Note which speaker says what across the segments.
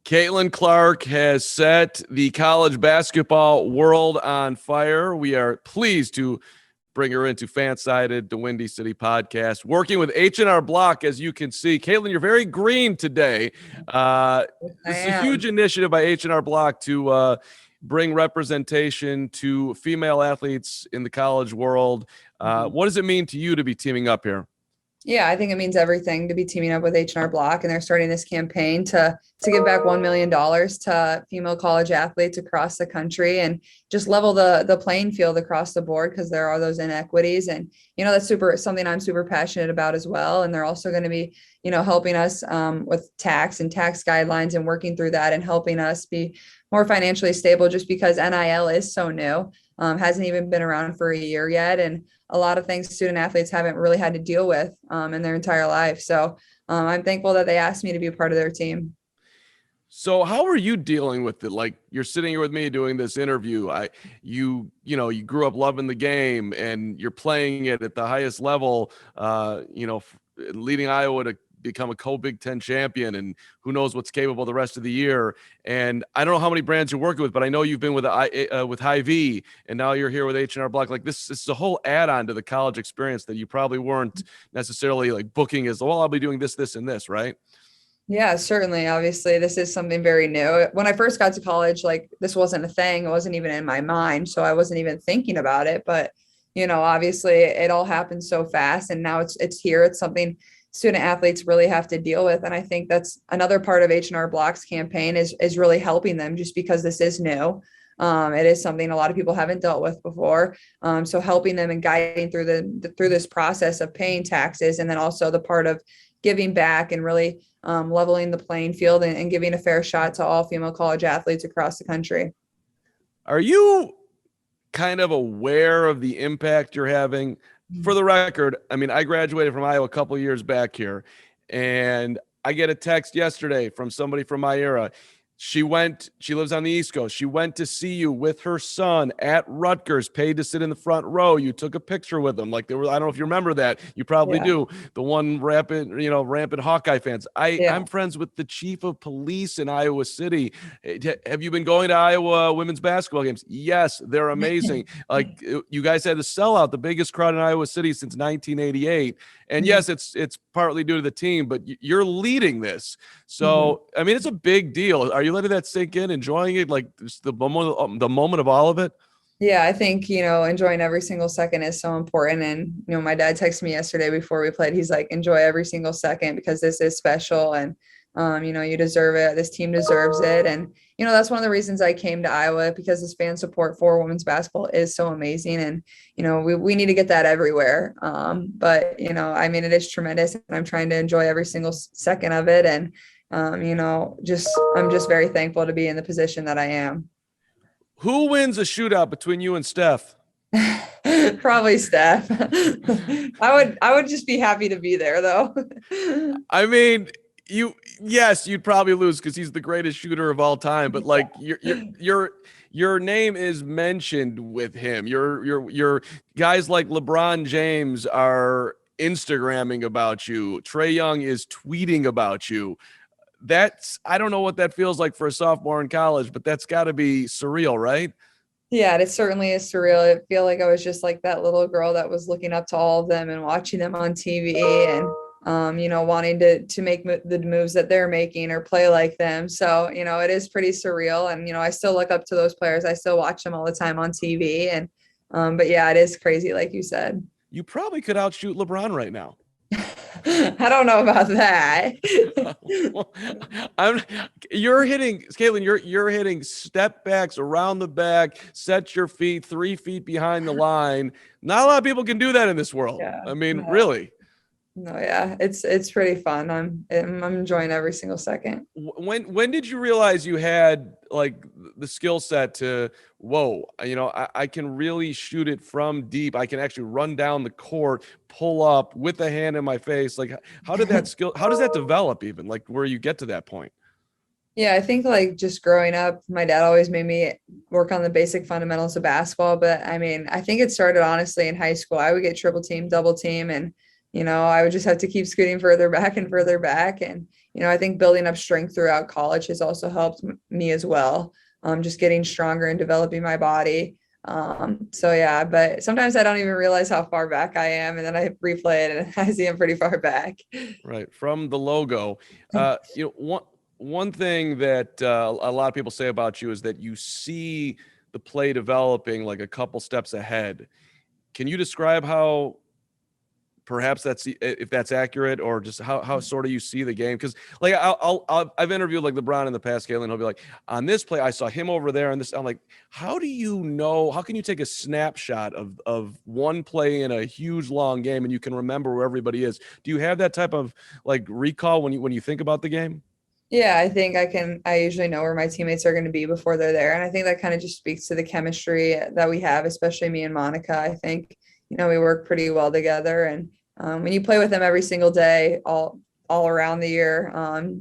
Speaker 1: Caitlin Clark has set the college basketball world on fire. We are pleased to bring her into Fansided, the Windy City podcast, working with H&R Block, as you can see. Caitlin, you're very green today. This is a huge initiative by H&R Block to bring representation to female athletes in the college world. What does it mean to you to be teaming up here?
Speaker 2: Yeah, I think it means everything to be teaming up with H&R Block, and they're starting this campaign to give back $1 million to female college athletes across the country and just level the playing field across the board, because there are those inequities. And, that's something I'm super passionate about as well. And they're also going to be, helping us with tax guidelines and working through that and helping us be more financially stable, just because NIL is so new, hasn't even been around for a year yet. And a lot of things student athletes haven't really had to deal with in their entire life. So I'm thankful that they asked me to be a part of their team.
Speaker 1: So how are you dealing with it? Like, you're sitting here with me doing this interview. You grew up loving the game and you're playing it at the highest level, leading Iowa to become a co-Big Ten champion, and who knows what's capable the rest of the year. And I don't know how many brands you're working with, but I know you've been with Hy-Vee, and now you're here with H&R Block. Like, this is a whole add-on to the college experience that you probably weren't necessarily like booking as, well, I'll be doing this, and this, right?
Speaker 2: Yeah, certainly. Obviously, this is something very new. When I first got to college, like, this wasn't a thing. It wasn't even in my mind. So I wasn't even thinking about it. But, obviously it all happened so fast, and now it's here. It's something student athletes really have to deal with. And I think that's another part of H&R Block's campaign is really helping them, just because this is new. It is something a lot of people haven't dealt with before. So helping them and guiding through this process of paying taxes, and then also the part of giving back and really leveling the playing field and giving a fair shot to all female college athletes across the country.
Speaker 1: Are you kind of aware of the impact you're having? For the record, I mean, I graduated from Iowa a couple of years back here, and I get a text yesterday from somebody from my era. She lives on the East Coast. She went to see you with her son at Rutgers, paid to sit in the front row. You took a picture with them. Like, I don't know if you remember that. You probably do. The one rampant Hawkeye fans. I'm friends with the chief of police in Iowa City. Have you been going to Iowa women's basketball games? Yes, they're amazing. Like, you guys had to sell out the biggest crowd in Iowa City since 1988. And yes, it's partly due to the team, but you're leading this. So, I mean, it's a big deal. Are you letting that sink in, enjoying it, like the moment of all of it?
Speaker 2: Yeah, I think, enjoying every single second is so important. And, my dad texted me yesterday before we played. He's like, enjoy every single second, because this is special. And, you deserve it. This team deserves it. And, that's one of the reasons I came to Iowa, because this fan support for women's basketball is so amazing. And, we need to get that everywhere. But, I mean, it is tremendous, and I'm trying to enjoy every single second of it. And, I'm just very thankful to be in the position that I am.
Speaker 1: Who wins a shootout between you and Steph?
Speaker 2: Probably Steph. I would just be happy to be there, though.
Speaker 1: I mean, you'd probably lose because he's the greatest shooter of all time. But like, your name is mentioned with him. Your guys like LeBron James are Instagramming about you. Trae Young is tweeting about you. I don't know what that feels like for a sophomore in college, but that's got to be surreal, right?
Speaker 2: Yeah, it certainly is surreal. I feel like I was just like that little girl that was looking up to all of them and watching them on TV, and wanting to make the moves that they're making or play like them. So, it is pretty surreal. And, I still look up to those players. I still watch them all the time on TV. And, but yeah, it is crazy. Like you said,
Speaker 1: you probably could outshoot LeBron right now.
Speaker 2: I don't know about that.
Speaker 1: Caitlin, you're hitting step backs around the back, set your feet 3 feet behind the line. Not a lot of people can do that in this world. Yeah, I mean, really.
Speaker 2: No, yeah, it's pretty fun. I'm enjoying every single second.
Speaker 1: When did you realize you had like the skill set to, I can really shoot it from deep. I can actually run down the court, pull up with a hand in my face. Like, how does that develop even, like, where you get to that point?
Speaker 2: Yeah, I think like just growing up, my dad always made me work on the basic fundamentals of basketball. But I mean, I think it started honestly in high school. I would get triple team, double team, and I would just have to keep scooting further back and further back. And, I think building up strength throughout college has also helped me as well. Just getting stronger and developing my body. So yeah, but sometimes I don't even realize how far back I am, and then I replay it and I see I'm pretty far back.
Speaker 1: Right. From the logo. One thing that a lot of people say about you is that you see the play developing like a couple steps ahead. Can you describe how perhaps that's if that's accurate, or just how sort of you see the game? Because like I've interviewed like LeBron in the past, Galen. He'll be like, on this play I saw him over there, and this I'm like, how do you know? How can you take a snapshot of one play in a huge long game and you can remember where everybody is? Do you have that type of like recall when you think about the game?
Speaker 2: Yeah, I think I usually know where my teammates are going to be before they're there. And I think that kind of just speaks to the chemistry that we have, especially me and Monica. I think, we work pretty well together. And when you play with them every single day, all around the year,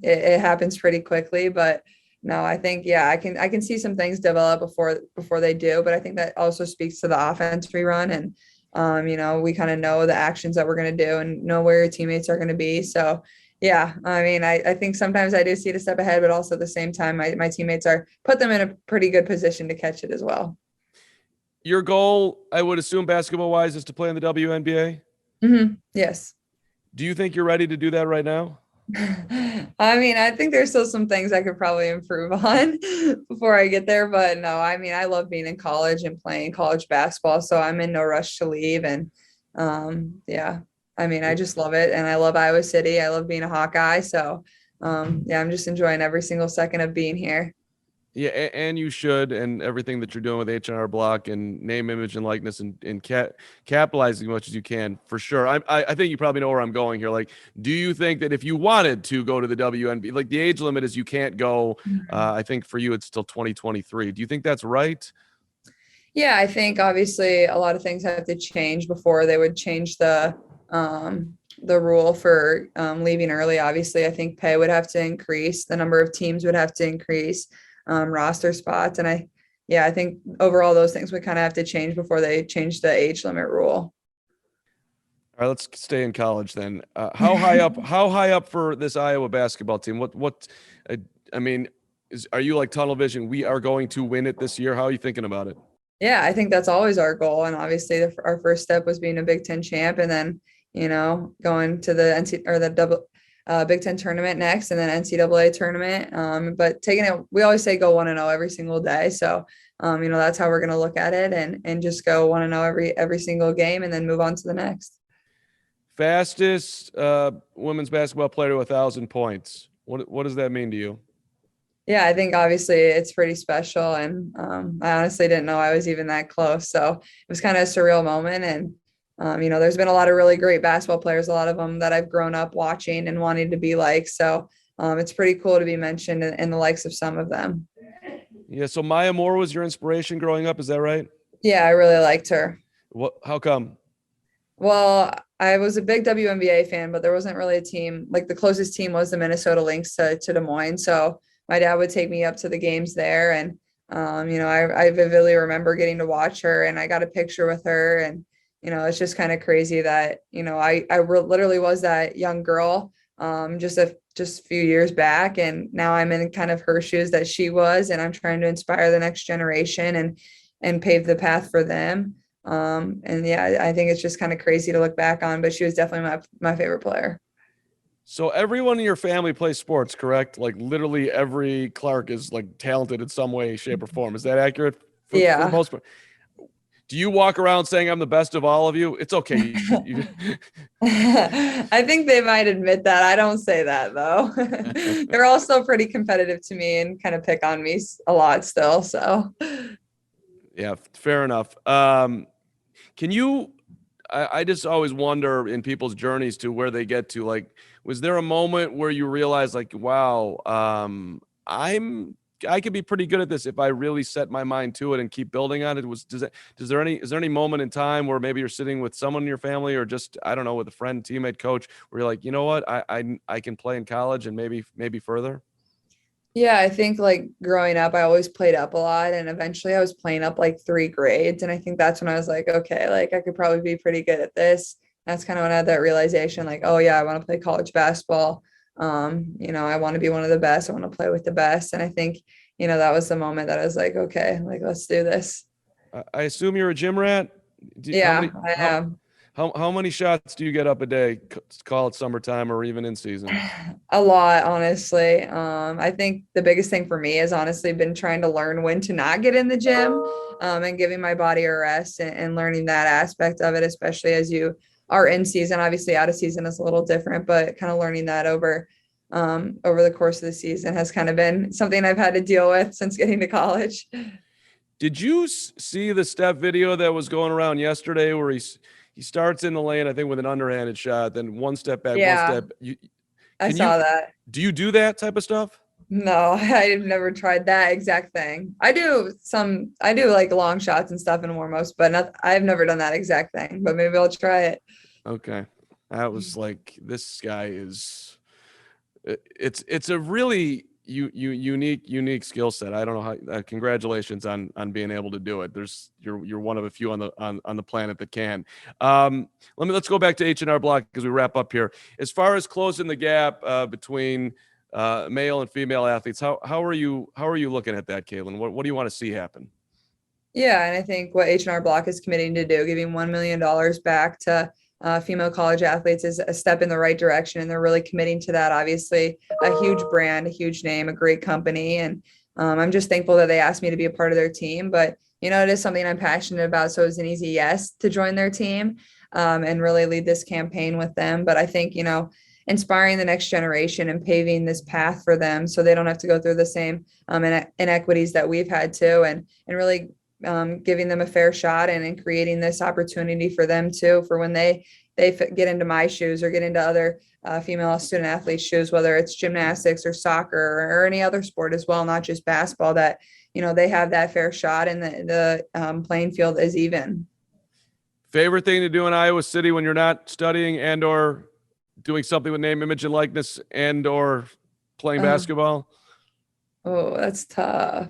Speaker 2: it happens pretty quickly. But no, I think, yeah, I can see some things develop before they do. But I think that also speaks to the offense we run. And, we kind of know the actions that we're going to do and know where your teammates are going to be. So, yeah, I mean, I think sometimes I do see it a step ahead, but also at the same time, my teammates put them in a pretty good position to catch it as well.
Speaker 1: Your goal, I would assume, basketball wise, is to play in the WNBA.
Speaker 2: Yes.
Speaker 1: Do you think you're ready to do that right now?
Speaker 2: I mean, I think there's still some things I could probably improve on before I get there, but no, I mean, I love being in college and playing college basketball, so I'm in no rush to leave. And yeah, I mean, I just love it, and I love Iowa City. I love being a Hawkeye, so yeah, I'm just enjoying every single second of being here.
Speaker 1: Yeah, and you should, and everything that you're doing with H&R Block and name, image, and likeness, and capitalizing as much as you can, for sure. I think you probably know where I'm going here. Like, do you think that if you wanted to go to the WNBA, like the age limit is you can't go, I think for you it's till 2023. Do you think that's right?
Speaker 2: Yeah, I think obviously a lot of things have to change before they would change the rule for leaving early. Obviously, I think pay would have to increase, the number of teams would have to increase, roster spots, and yeah, I think overall those things would kind of have to change before they change the age limit rule.
Speaker 1: All right, let's stay in college then. How high up? How high up for this Iowa basketball team? What? Uh, I mean, are you like tunnel vision? We are going to win it this year. How are you thinking about it?
Speaker 2: Yeah, I think that's always our goal. And obviously, our first step was being a Big Ten champ, and then going to the NC or the Big Ten tournament next, and then NCAA tournament. But taking it, we always say go 1-0 every single day. So, that's how we're going to look at it, and just go 1-0 every single game, and then move on to the next.
Speaker 1: Fastest women's basketball player to 1,000 points. What does that mean to you?
Speaker 2: Yeah, I think obviously it's pretty special, and I honestly didn't know I was even that close. So it was kind of a surreal moment, and there's been a lot of really great basketball players, a lot of them that I've grown up watching and wanting to be like. So it's pretty cool to be mentioned in the likes of some of them.
Speaker 1: Yeah. So Maya Moore was your inspiration growing up. Is that right?
Speaker 2: Yeah, I really liked her.
Speaker 1: What? How come?
Speaker 2: Well, I was a big WNBA fan, but there wasn't really a team. Like the closest team was the Minnesota Lynx to Des Moines. So my dad would take me up to the games there. And, I vividly remember getting to watch her, and I got a picture with her. And, it's just kind of crazy that, literally was that young girl just a few years back. And now I'm in kind of her shoes that she was, and I'm trying to inspire the next generation and pave the path for them. And yeah, I think it's just kind of crazy to look back on, but she was definitely my favorite player.
Speaker 1: So everyone in your family plays sports, correct? Like literally every Clark is like talented in some way, shape, or form. Is that accurate for the
Speaker 2: Yeah.
Speaker 1: most part? Do you walk around saying I'm the best of all of you? It's okay.
Speaker 2: I think they might admit that. I don't say that though. They're all still pretty competitive to me and kind of pick on me a lot still. So
Speaker 1: Yeah, fair enough. Can you? I just always wonder in people's journeys to where they get to. Like, was there a moment where you realized, like, wow, I could be pretty good at this if I really set my mind to it and keep building on it? Is there any moment in time where maybe you're sitting with someone in your family, or just, I don't know, with a friend, teammate, coach, where you're like, you know what, I can play in college and maybe further?
Speaker 2: yeah, I think like growing up, I always played up a lot, and eventually I was playing up like 3 grades. And I think that's when I was like, okay, like I could probably be pretty good at this. That's kind of when I had that realization, like, oh yeah, I want to play college basketball. I want to be one of the best. I want to play with the best. And I think, that was the moment that I was like, okay, like, let's do this.
Speaker 1: I assume you're a gym rat. How
Speaker 2: Yeah,
Speaker 1: many
Speaker 2: I am.
Speaker 1: how many shots do you get up a day? Call it summertime or even in season.
Speaker 2: A lot, honestly. I think the biggest thing for me has honestly been trying to learn when to not get in the gym, and giving my body a rest and learning that aspect of it, especially as you are in season. Obviously, out of season is a little different, but kind of learning that over the course of the season has kind of been something I've had to deal with since getting to college.
Speaker 1: Did you see the step video that was going around yesterday where he starts in the lane, I think, with an underhanded shot, then one step back, one
Speaker 2: Yeah,
Speaker 1: step.
Speaker 2: I
Speaker 1: Can you
Speaker 2: saw that.
Speaker 1: do you do that type of stuff?
Speaker 2: No, I've never tried that exact thing. I do like long shots and stuff in warm-ups, but I've never done that exact thing, but maybe I'll try it.
Speaker 1: Okay. I was like, this guy is it's a really unique skill set. I don't know how congratulations on being able to do it. You're one of a few on the planet that can. Let's go back to H&R Block as we wrap up here. As far as closing the gap between male and female athletes, how are you looking at that, Caitlin? What do you want to see happen?
Speaker 2: Yeah, and I think what H&R Block is committing to do, giving $1 million back to female college athletes, is a step in the right direction. And they're really committing to that. Obviously, a huge brand, a huge name, a great company. And I'm just thankful that they asked me to be a part of their team. But, it is something I'm passionate about. So it was an easy yes to join their team, and really lead this campaign with them. But I think, inspiring the next generation and paving this path for them so they don't have to go through the same inequities that we've had to, and really giving them a fair shot and creating this opportunity for them too, for when they get into my shoes or get into other female student athletes shoes, whether it's gymnastics or soccer or any other sport as well, not just basketball, that they have that fair shot and the playing field is even.
Speaker 1: Favorite thing to do in Iowa City when you're not studying and or doing something with name, image, and likeness and or playing
Speaker 2: uh,
Speaker 1: basketball?
Speaker 2: oh, that's tough.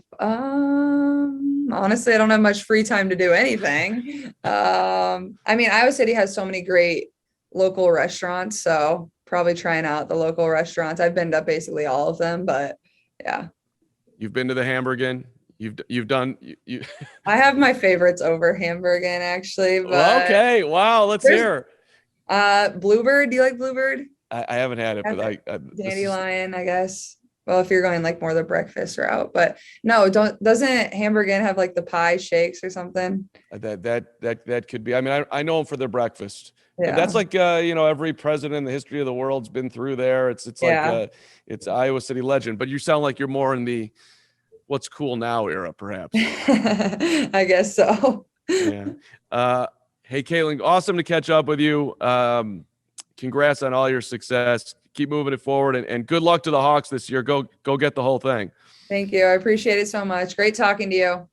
Speaker 2: Honestly, I don't have much free time to do anything. I mean, Iowa City has so many great local restaurants, so probably trying out the local restaurants. I've been to basically all of them, but yeah.
Speaker 1: You've been to the Hamburger. You've done you.
Speaker 2: I have my favorites over Hamburgen actually,
Speaker 1: Well,
Speaker 2: but
Speaker 1: okay. Wow. Let's
Speaker 2: there's
Speaker 1: hear.
Speaker 2: Bluebird. Do you like Bluebird?
Speaker 1: I haven't had it, but this is
Speaker 2: Dandelion, I guess. Well, if you're going like more the breakfast route, but no, doesn't Hamburgen have like the pie shakes or something?
Speaker 1: that could be. I mean, I know them for their breakfast. And
Speaker 2: Yeah.
Speaker 1: that's like every president in the history of the world's been through there. It's like
Speaker 2: Yeah.
Speaker 1: it's Iowa City legend. But you sound like you're more in the what's cool now era, perhaps.
Speaker 2: I guess so.
Speaker 1: Yeah. Hey, Caitlin, awesome to catch up with you. Congrats on all your success. Keep moving it forward, and good luck to the Hawks this year. Go get the whole thing.
Speaker 2: Thank you. I appreciate it so much. Great talking to you.